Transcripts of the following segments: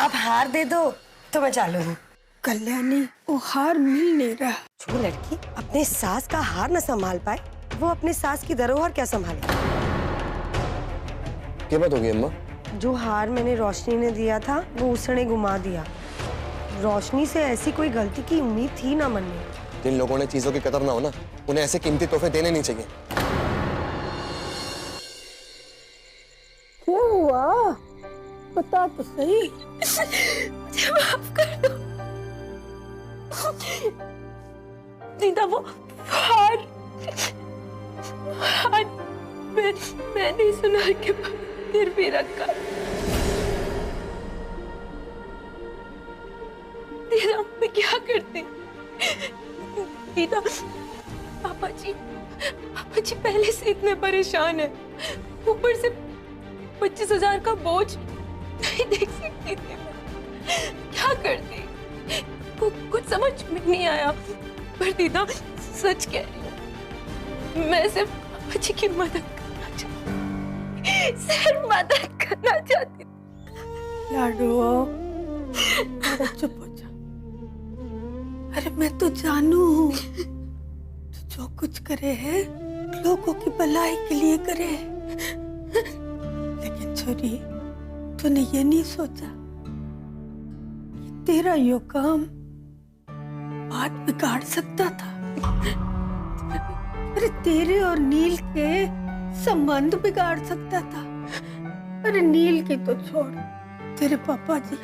आप हार दे दो तो मैं चालू हूँ। कल्याणी, वो हार मिल नहीं रहा। जो लड़की अपने सास का हार न संभाल पाए, वो अपने सास की धरोहर क्या संभाले? क्या बात होगी अम्मा? जो हार मैंने रोशनी ने दिया था वो उसने गुमा दिया। रोशनी से ऐसी कोई गलती की उम्मीद थी ना मन में। जिन लोगों ने चीजों की कदर ना हो ना, उन्हें ऐसे कीमती तोहफे देने नहीं चाहिए। क्या हुआ? बता तो सही। मुझे माफ कर दो। नीता, वो हार मैंने सुनार के फिर भी रखा। तेरा मैं क्या करती? नीता, पापा जी पहले से इतने परेशान है, ऊपर से 25,000 का बोझ नहीं देख सकती थी मैं। क्या करती? कुछ समझ में नहीं आया। पर दीदा, सच कह रही हूँ, मैं सिर्फ पापा जी की मदद करना चाहती, सिर्फ मदद करना चाहती थी। लाडो, चुप हो जा। अरे मैं तो जानू हूँ, तो जो कुछ करे है लोगों की भलाई के लिए करे। लेकिन छोरी, तूने ये नहीं सोचा कि तेरा यो काम बात बिगाड़ सकता था। अरे तेरे और नील के संबंध बिगाड़ सकता था। अरे नील की तो छोड़, तेरे पापा जी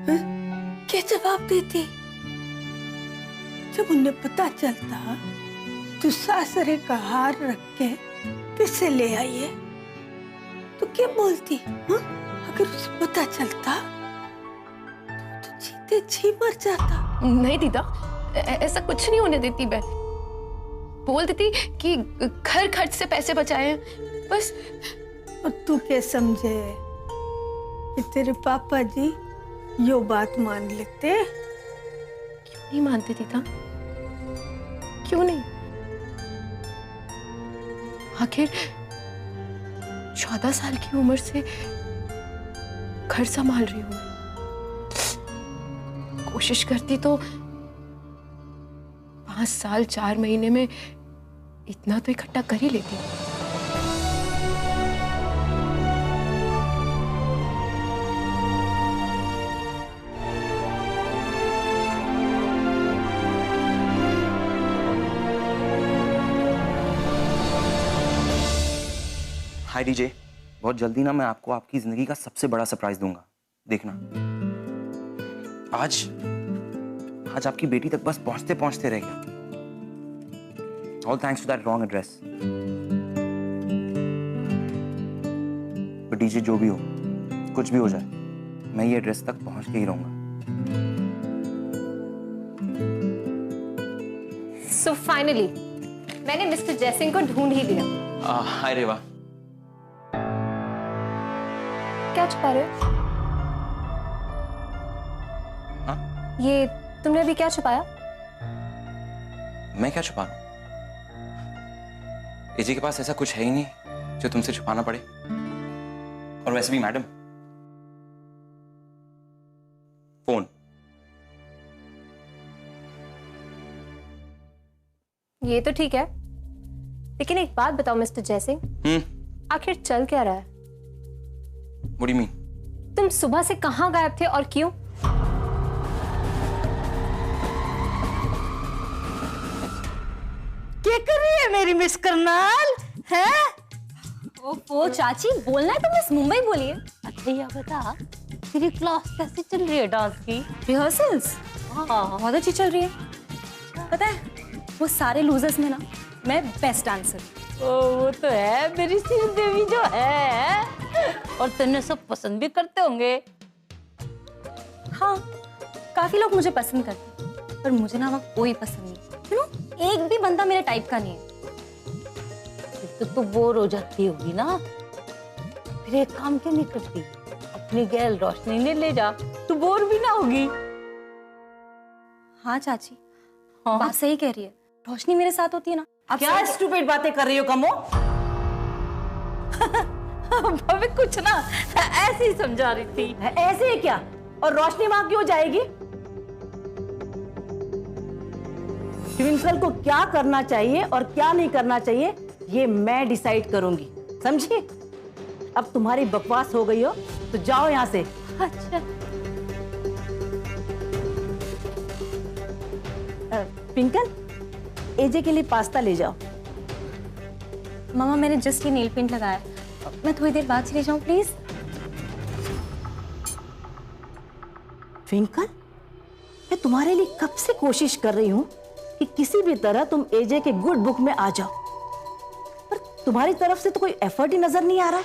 क्या जवाब देते जब उन्हें पता चलता तू सासरे का हार रख के किसे ले आई है? तो क्या बोलती? हा? अगर उसे पता चलता तो जीते जी मर जाता। नहीं दीदा, ऐसा कुछ नहीं होने देती मैं। बोल देती कि घर खर्च से पैसे बचाए हैं बस। और तू क्या समझे कि तेरे पापा जी यो बात मान लेते? क्यों नहीं मानते दीदा? क्यों नहीं? आखिर 14 साल की उम्र से घर संभाल रही हूँ। कोशिश करती तो 5 साल 4 महीने में इतना तो इकट्ठा कर ही लेती। हाय डीजे, बहुत जल्दी ना मैं आपको आपकी जिंदगी का सबसे बड़ा सरप्राइज दूंगा, देखना। आज आपकी बेटी तक बस पहुंचते पहुंचते रह गया। All thanks to that wrong address. But DJ, जो भी हो, कुछ भी हो जाए, मैं ये एड्रेस तक पहुंच के ही रहूंगा। So finally, मैंने मिस्टर जयसिंह को ढूंढ ही लिया। हाय रेवा। क्या छुपा रहे हो? हाँ? ये तुमने अभी क्या छुपाया? मैं क्या छुपा रहा हूं? एजे के पास ऐसा कुछ है ही नहीं जो तुमसे छुपाना पड़े। और वैसे भी मैडम, फोन। ये तो ठीक है, लेकिन एक बात बताओ मिस्टर जयसिंह, आखिर चल क्या रहा है? What do you mean? तुम सुबह से कहां गायब थे और क्यों? क्या कर रही है मेरी मिस करनाल? है? ओ चाची, बोलना है तो मिस मुंबई बोलिए। अच्छा ये बता, तेरी क्लास कैसी चल रही है डांस की? रिहर्सल्स हाँ बहुत अच्छी चल रही है। पता है, वो सारे लूजर्स में ना मैं बेस्ट डांसर। वो तो है मेरी श्री देवी जो है, और तेने सब पसंद भी करते होंगे। हाँ, काफी लोग मुझे पसंद करते हैं, पर मुझे ना वहाँ कोई पसंद नहीं। एक भी बंदा मेरे टाइप का नहीं है। तो तू बोर हो जाती होगी ना, फिर एक काम क्यों नहीं करती, अपनी गैल रोशनी ने ले जा, तू बोर भी ना होगी। हाँ चाची, बात सही कह रही है। रोशनी मेरे साथ होती है ना। अब क्या स्टूपिड बातें कर रही हो कमो? भाभी कुछ ना ऐसे ही समझा रही थी। ऐसे ही क्या? और रोशनी वहां क्यों जाएगी? ट्विंकल को क्या करना चाहिए और क्या नहीं करना चाहिए ये मैं डिसाइड करूंगी, समझी? अब तुम्हारी बकवास हो गई हो तो जाओ यहां से। अच्छा ट्विंकल, एजे के लिए पास्ता ले जाओ। मामा मैंने जस्ट ये नेल पेंट लगाया, मैं थोड़ी देर बाद चली जाऊं प्लीज। ट्विंकल, मैं तुम्हारे लिए कब से कोशिश कर रही हूं कि किसी भी तरह तुम एजे के गुड बुक में आ जाओ, पर तुम्हारी तरफ से तो कोई एफर्ट ही नजर नहीं आ रहा।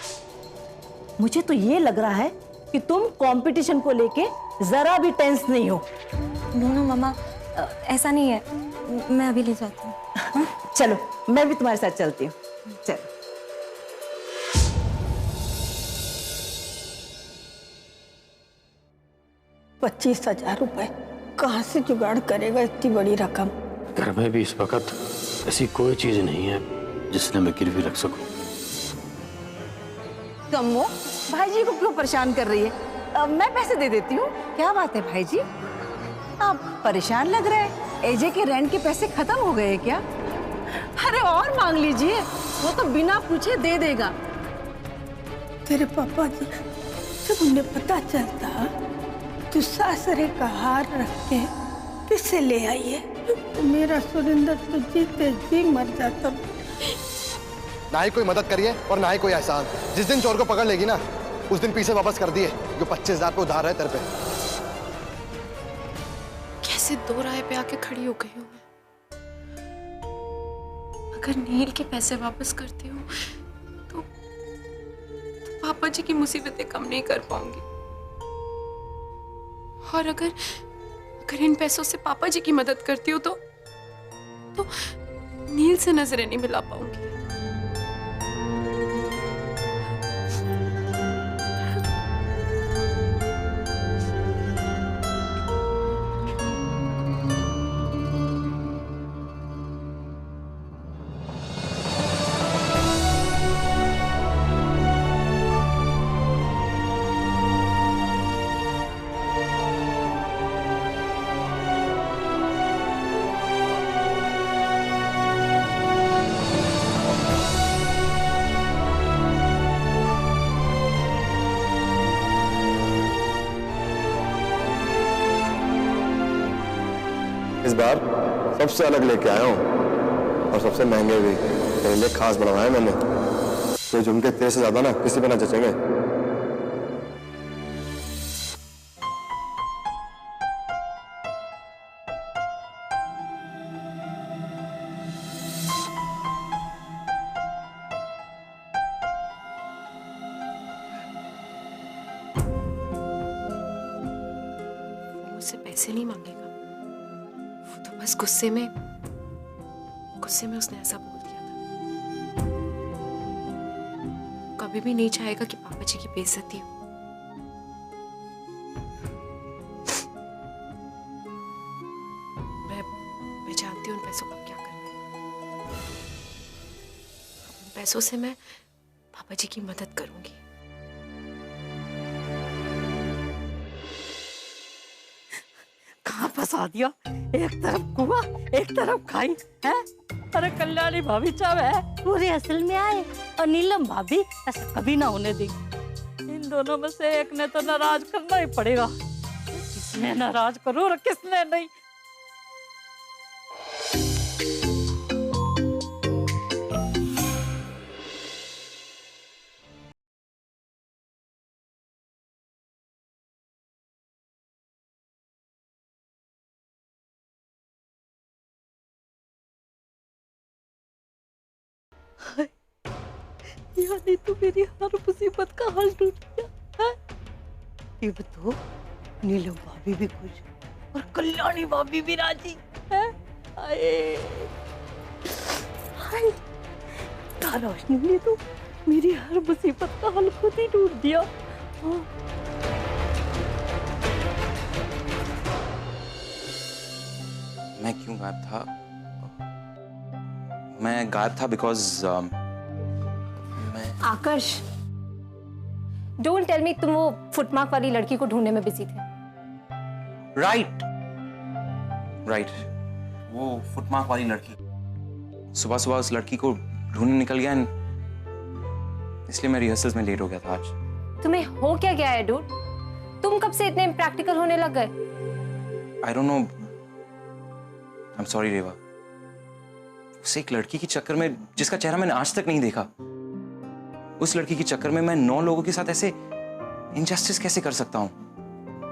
मुझे तो ये लग रहा है कि तुम कंपटीशन को लेके जरा भी टेंस नहीं हो। नो मामा, ऐसा नहीं है, मैं अभी ले जाती हूँ। चलो मैं भी तुम्हारे साथ चलती हूँ। चलो। 25,000 रुपए कहाँ से जुगाड़ करेगा इतनी बड़ी रकम? घर में भी इस वक्त ऐसी कोई चीज नहीं है जिसने मैं गिरवी रख सकूं। कम्मो, भाई जी को क्यों परेशान कर रही है? मैं पैसे दे देती हूँ। क्या बात है भाई जी, आप परेशान लग रहे हैं। एजे के रेंट के पैसे खत्म हो गए क्या? अरे और मांग लीजिए, वो तो बिना पूछे दे देगा। तेरे पापा जी, जब उन्हें पता चलता तू सासरे का हार रख के किसे ले आई है, तो मेरा सुरिंदर तो जीते जी मर जाता। ना ही कोई मदद करिए और ना ही कोई एहसान। जिस दिन चोर को पकड़ लेगी ना, उस दिन पैसे वापस कर दिए जो 25,000 पे उधार है तेरे पे। कैसे दो राह पे आके खड़ी हो गई हूँ मैं। अगर नील के पैसे वापस करती हूँ तो पापा जी की मुसीबतें कम नहीं कर पाऊंगी, और अगर इन पैसों से पापा जी की मदद करती हूँ तो नील से नजरें नहीं मिला पाऊंगी। इस बार सबसे अलग लेके आया हूँ और सबसे महंगे भी। तेरे लिए खास बनवाए मैंने। ये झुमके तेरे से ज्यादा ना किसी पे ना जचेंगे। मुझसे पैसे नहीं मांगेगा, वो तो बस गुस्से में उसने ऐसा बोल दिया था। कभी भी नहीं चाहेगा कि पापा जी की बेइज्जती हो। मैं जानती हूँ उन पैसों का क्या करना है। उन पैसों से मैं पापा जी की मदद करूंगी। कहाँ फंसा दिया? एक तरफ कुआं, एक तरफ खाई है। अरे कल्याणी भाभी चाव है पूरे असल में आए और नीलम भाभी ऐसा कभी ना होने देगी। इन दोनों में से एक ने तो नाराज करना ही पड़ेगा। किसने नाराज करूं और किसने नहीं। यानी तू मेरी हर मुसीबत का हल ढूंढ लिया है। ये बताओ, नीलम भाभी भी खुश और कल्याणी भाभी भी राजी है। हाय रोशनी ने तो मेरी हर मुसीबत का हल खुद ही ढूंढ दिया। हाँ। मैं क्यों गायब था? मैं गायब था because Aakarsh, don't tell me तुम वो फुटमार्क वाली लड़की को ढूंढने में बिजी थे। राइट राइट, वो फुटमार्क वाली लड़की। सुबह सुबह उस लड़की को ढूंढने निकल गया, इसलिए मैं रिहर्सल्स में लेट हो गया था आज। तुम्हें हो क्या गया है डूड? तुम कब से इतने प्रैक्टिकल होने लग गए? I don't know, I am sorry Reva. उस एक लड़की के चक्कर में जिसका चेहरा मैंने आज तक नहीं देखा, उस लड़की के चक्कर में मैं 9 लोगों के साथ ऐसे इनजस्टिस कैसे कर सकता हूं?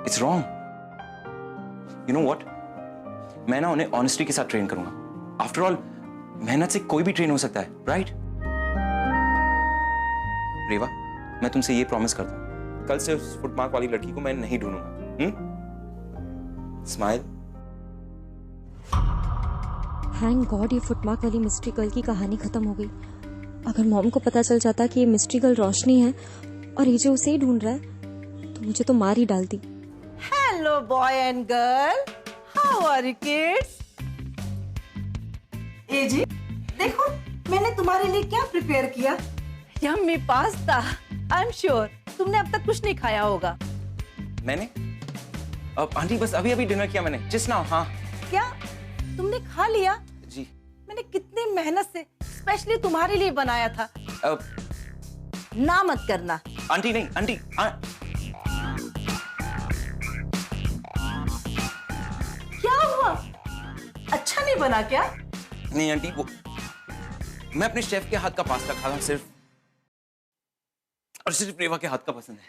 It's wrong. You know what, मैं ना उन्हें ऑनेस्टी के साथ ट्रेन करूंगा। आफ्टर ऑल मेहनत से कोई भी ट्रेन हो सकता है, राइट? रेवा, मैं तुमसे ये प्रॉमिस करता हूं, कल से उस फुटमार्क वाली लड़की को मैं नहीं ढूंढूंगा। स्माइल। थैंक गॉड ये फुटमार्क वाली मिस्ट्री गर्ल की कहानी खत्म हो गई। अगर मॉम को पता चल जाता कि ये मिस्ट्री गर्ल रोशनी है और एजे उसे ही ढूंढ रहा है तो मुझे तो मार ही डालती। Hello boy and girl, how are you kids? एजी, देखो मैंने तुम्हारे लिए क्या प्रिपेयर किया। Yummy pasta. I am sure तुमने अब तक कुछ नहीं खाया होगा। मैंने आंटी बस अभी अभी डिनर किया मैंने, जस्ट नाउ। हाँ। क्या तुमने खा लिया? जी। मैंने कितनी मेहनत से स्पेशली तुम्हारे लिए बनाया था। ना मत करना। आंटी नहीं, आंटी क्या हुआ? अच्छा नहीं बना क्या? नहीं आंटी, वो मैं अपने शेफ के हाथ का पास्ता खाता हूं सिर्फ, और सिर्फ रेवा के हाथ का पसंद है,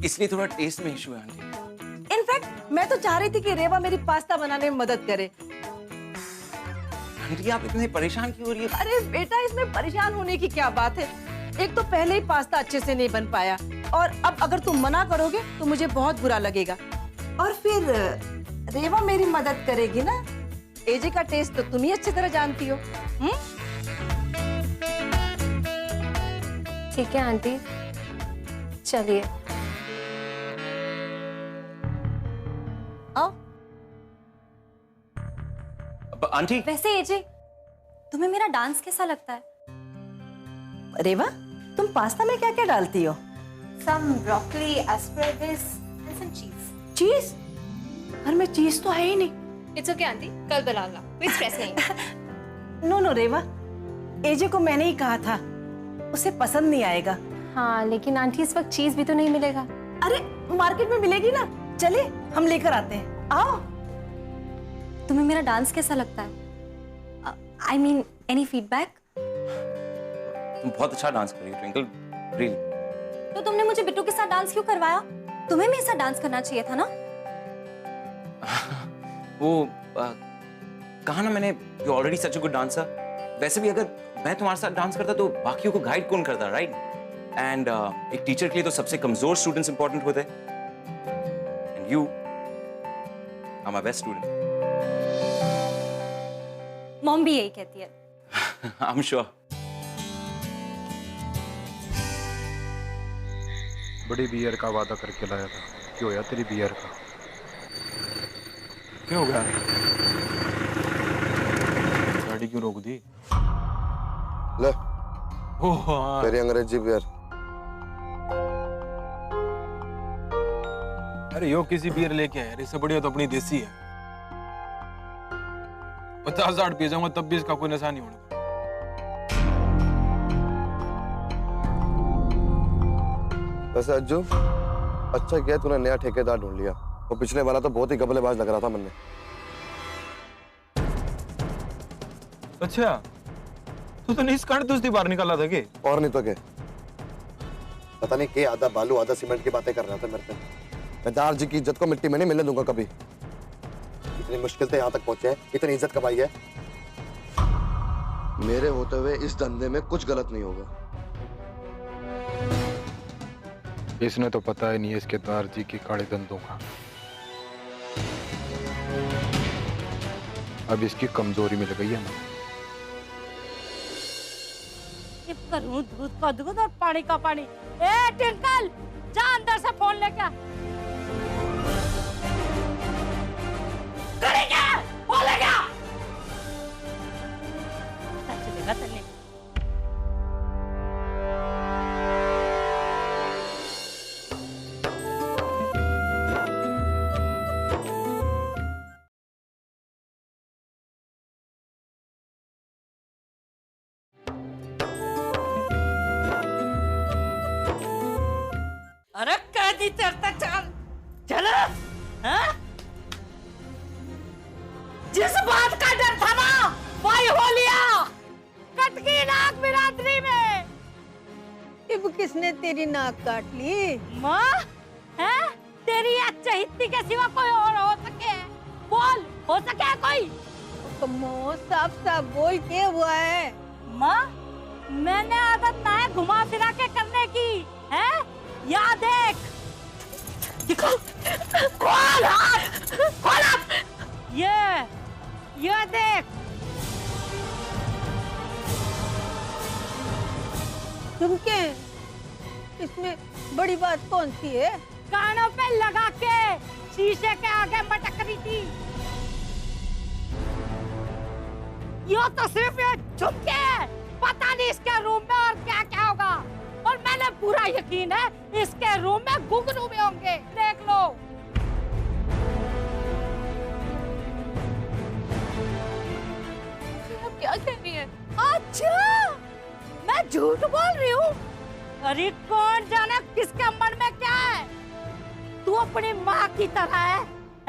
इसलिए थोड़ा टेस्ट में इशू है आंटी। इनफैक्ट मैं तो चाह रही थी कि रेवा मेरी पास्ता बनाने में मदद करे। आंटी आप इतने परेशान क्यों हो रही है? अरे बेटा, इसमें परेशान होने की क्या बात है? एक तो पहले ही पास्ता अच्छे से नहीं बन पाया, और अब अगर तुम मना करोगे तो मुझे बहुत बुरा लगेगा। और फिर रेवा मेरी मदद करेगी ना। एजे का टेस्ट तो तुम ही अच्छी तरह जानती हो। ठीक है आंटी, चलिए आओ। आंटी वैसे एजे, तुम्हें मेरा डांस कैसा लगता है? रेवा, तुम पास्ता में क्या क्या डालती हो? some broccoli, asparagus and some cheese. चीज? घर में चीज तो है ही नहीं। It's okay आंटी, कल बना ला, कोई स्ट्रेस नहीं। नो रेवा, एजे को मैंने ही कहा था, उसे पसंद नहीं आएगा। हाँ लेकिन आंटी इस वक्त चीज भी तो नहीं मिलेगा। अरे मार्केट में मिलेगी ना, चले हम लेकर आते हैं। आओ। तुम्हें मेरा डांस कैसा लगता है? I mean any feedback? तुम बहुत अच्छा डांस कर रही हो ट्विंकल, रियली। तो तुमने मुझे बिट्टू के साथ डांस क्यों करवाया? तुम्हें मेरे साथ डांस करना चाहिए था ना। वो कहा ना मैंने, you already such a good dancer. वैसे भी अगर मैं तुम्हारे साथ डांस करता तो बाकियों को गाइड कौन करता, राइट? एंड एक टीचर के लिए तो सबसे कमजोर स्टूडेंट्स इंपॉर्टेंट होते हैं, and you are my best student. Mom भी यही कहती है। I am sure. बड़ी बियर का वादा करके लाया था, क्यों होया तेरी बियर का? क्यों हो गया? गाड़ी क्यों रोक दी? ले हाँ। तेरी अंग्रेजी बियर। अरे यो किसी बियर लेके आया, इससे बढ़िया तो अपनी देसी है। 50-60 पी जाऊंगा तब भी इसका कोई नशा नहीं होने। वैसे अज्जू, अच्छा किया तूने नया ठेकेदार ढूंढ लिया, वो पिछले वाला तो बहुत ही गबलेबाज लग रहा था मन में। अच्छा, तो नहीं इस कारण तो उसकी बाहर निकाला था के? और नहीं तो क्या, पता नहीं के आधा बालू आधा सीमेंट की बातें कर रहा था मेरे से। मैं दार जी की इज्जत को मिट्टी में नहीं मिलने दूंगा कभी। इतनी मुश्किल से यहाँ तक पहुंचे हैं, इतनी इज्जत कमाई है। मेरे होते हुए इस धंधे में कुछ गलत नहीं होगा। इसने तो पता ही नहीं है इसके दार जी की काले धंधों का। अब इसकी कमजोरी मिल गई है ना। करूं दूध का दूध और पानी का पानी। ए टिंकल, जा अंदर से फोन लेके आ। करेगा, बोलेगा। चलेगा चले। जल्दी चलता चल चल। हाँ? जिस बात का डर था ना वही हो लिया। कट गई नाक बिरादरी में। अब किसने तेरी नाक काट ली? माँ है तेरी चहिती के सिवा कोई और हो सके? बोल, हो सके कोई? कमो साफ साफ बोल के हुआ है। माँ मैंने आदत ना है घुमा फिरा के करने की है। याद देख दिखा। खोल हाथ, खोल हाथ। ये देख। तुम क्या? इसमें बड़ी बात कौन सी है? कानों पे लगा के शीशे के आगे मटक रही थी। यो तो सिर्फ ये झुमके है, पता नहीं इसके रूम में और क्या क्या होगा। और मैंने पूरा यकीन है इसके रूम में घुंघरू भी होंगे। देख लो। आप क्या कह रही हैं? अच्छा मैं झूठ बोल रही हूँ? अरे कौन जाने किसके मन में क्या है। तू अपनी माँ की तरह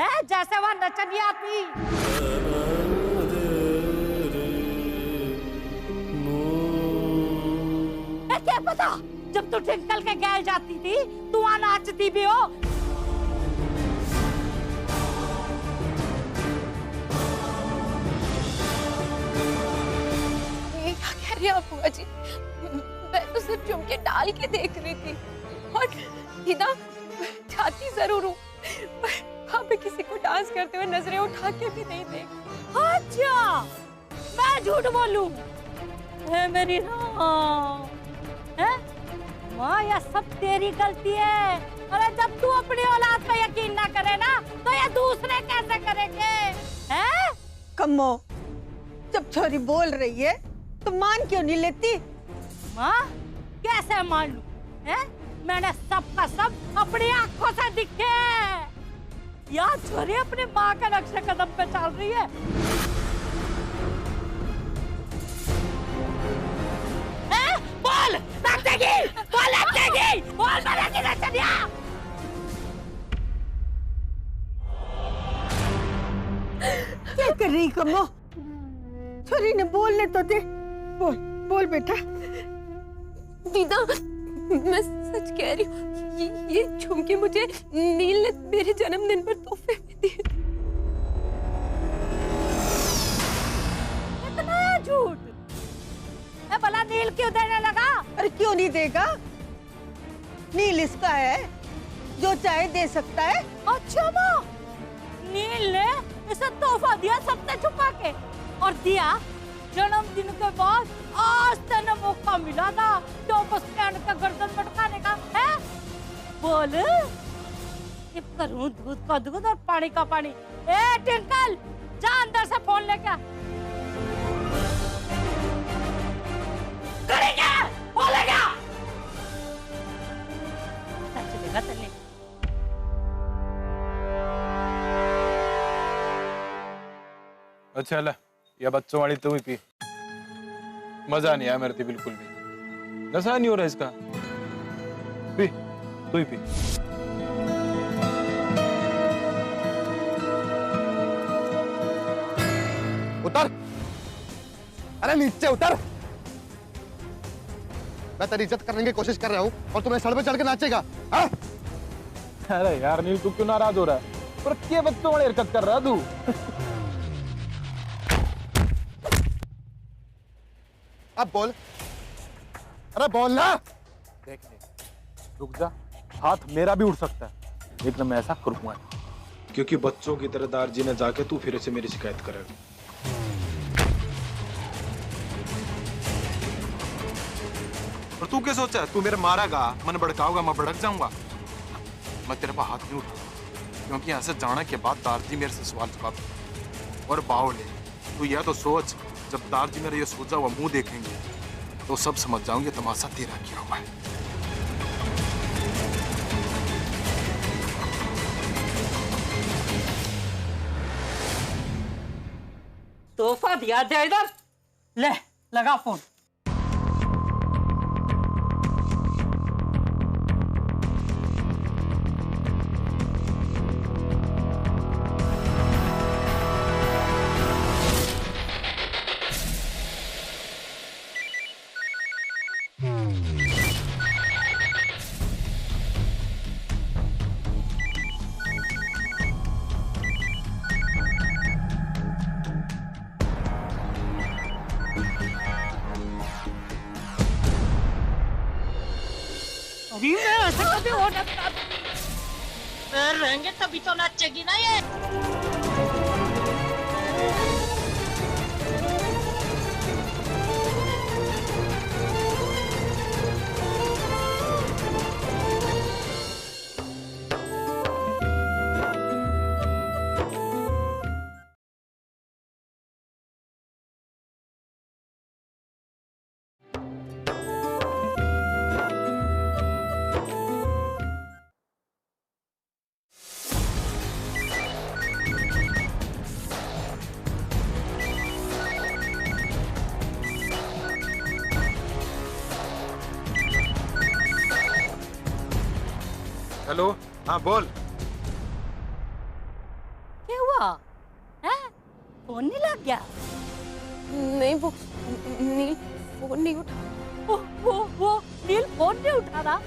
है जैसे वह नचनिया थी। क्या पता जब तू ट्विंकल के गैल जाती थी तू वहाँ नाचती भी हो। ये क्या कह रही हैं आप बुआ जी? मैं तो सिर्फ झुमके डाल के देख रही थी और हिना चाहती जरूर हूँ पर वहाँ पे किसी को डांस करते हुए नजरें उठा के भी नहीं देखी। अच्छा मैं झूठ बोलूं? है मेरी राम है माँ, यह सब तेरी गलती है। अरे जब तू अपनी औलाद पे यकीन ना करे ना तो ये दूसरे कैसे करेंगे? हैं? कम्मो जब छोरी बोल रही है तो मान क्यों नहीं लेती? माँ कैसे मान लूं? हैं? मैंने सब का सब अपनी आंखों से दिखे। यार छोरी अपनी माँ के नक्शे कदम पे चल रही है। बोल नचेगी, बोल नचेगी, बोल मेरे नचनिया। क्या कर रही कम्मो? छोरी ने बोलने तो दे। बोल बोल बेटा। दीदा मैं सच कह रही हूँ, ये झुमके मुझे नील ने मेरे जन्मदिन पर तोहफे में दिए। इतना झूठ? भला नील क्यों देने लगा? अरे क्यों नहीं देगा? नील इसका है, जो चाहे दे सकता है। अच्छा माँ नील ने इसे तोहफा दिया सबसे छुपा के और दिया जन्मदिन के बाद। आज तेने मौका मिला था तो बस स्टैंड का गर्दन मटकाने का है। बोल इब करूं दूध का दूध और पानी का पानी। ए टिंकल जा अंदर से फोन लेके आ। करेगा बोलेगा चलेगा चलने। अच्छा ले ये बच्चों वाली तू ही पी। मजा नहीं आया मेरे को बिल्कुल भी। नशा नहीं हो रहा इसका। पी तू ही पी। उतर, अरे नीचे उतर। मैं तेरी इज्जत करने की कोशिश कर रहा हूँ और तुम्हें सड़ पे चढ़ के नाचेगा? हाँ? अरे यार नील तू क्यों नाराज हो रहा है? पर क्या बच्चों वाली हरकत कर रहा है तू? अब बोल, अरे बोल ना। देख रुक जा, हाथ मेरा भी उठ सकता है लेकिन मैं ऐसा करूंगा क्योंकि बच्चों की तरह दारजी ने जाके तू फिर से मेरी शिकायत करेगा। और तू क्या सोचा तू मेरे मारेगा, मन भड़काओगा, मैं भड़क जाऊंगा? मैं तेरे पर हाथ नहीं उठाऊंगा क्योंकि यहाँ से जाने के बाद दारजी मेरे से सवाल जवाब। और बावले तू यह तो सोच, जब दारजी मेरा ये सोचा हुआ मुंह देखेंगे तो सब समझ जाओगे तमाशा तेरा किया हुआ है। तोहफा दिया दे इधर। ले लगा फोन। अभी मैं ऐसे कभी होने रहेंगे तभी तो नाचेगी ना ये। हेलो, हाँ बोल। क्या हुआ है? फोन नहीं लग गया? नहीं, वो नील फोन नहीं उठा। वो नील फोन नहीं उठा रहा।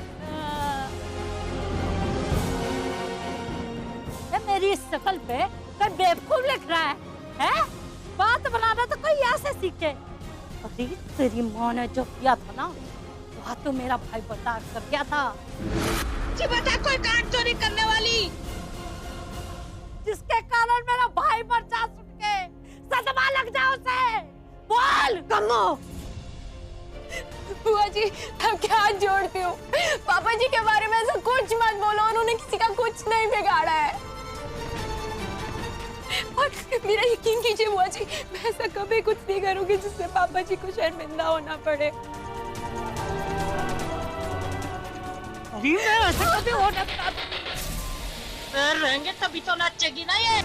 मेरी इस शक्ल पे कोई बेवकूफ लिख रहा है? बात बनाना तो कोई ऐसे सीखे। अरे तेरी माँ ने जो किया था ना, वहाँ तो मेरा भाई बर्दाश्त कर गया था। जी बता, कोई कांड चोरी करने वाली जिसके कारण मेरा भाई मर जा के सदमा लग जाओ उसे, बोल। कमो बुआ जी, आप क्या हाथ जोड़ती हो? पापा जी के बारे में ऐसा कुछ मत बोलो, उन्होंने किसी का कुछ नहीं बिगाड़ा है। और मेरा यकीन कीजिए बुआ जी, मैं ऐसा कभी कुछ नहीं करूंगी जिससे पापा जी को शर्मिंदा होना पड़े। अरे ऐसे कभी होने रहेंगे तभी तो नाचेगी ना ये।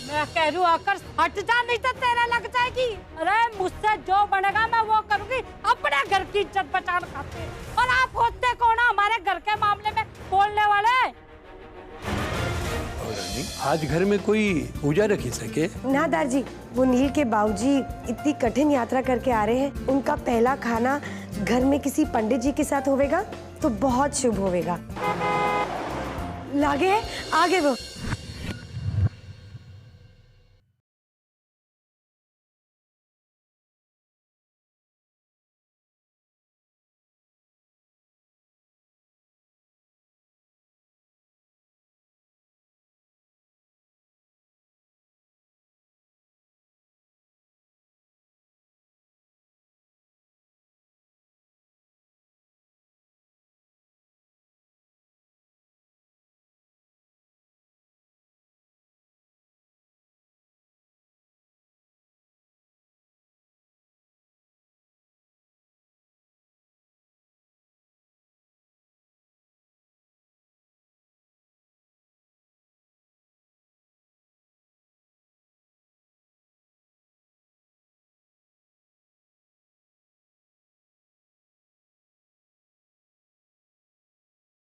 मैं कह रही हूँ आकर हट जा, नहीं तो तेरा लग जाएगी। अरे मुझसे जो बनेगा मैं वो करूंगी, अपने घर की इज्जत बचाना खाते। और आप होते कौन हमारे घर के मामले में बोलने वाले? आज घर में कोई पूजा रखी सके? ना दादाजी, वो नील के बाबूजी इतनी कठिन यात्रा करके आ रहे हैं, उनका पहला खाना घर में किसी पंडित जी के साथ होवेगा तो बहुत शुभ होवेगा। लागे आगे वो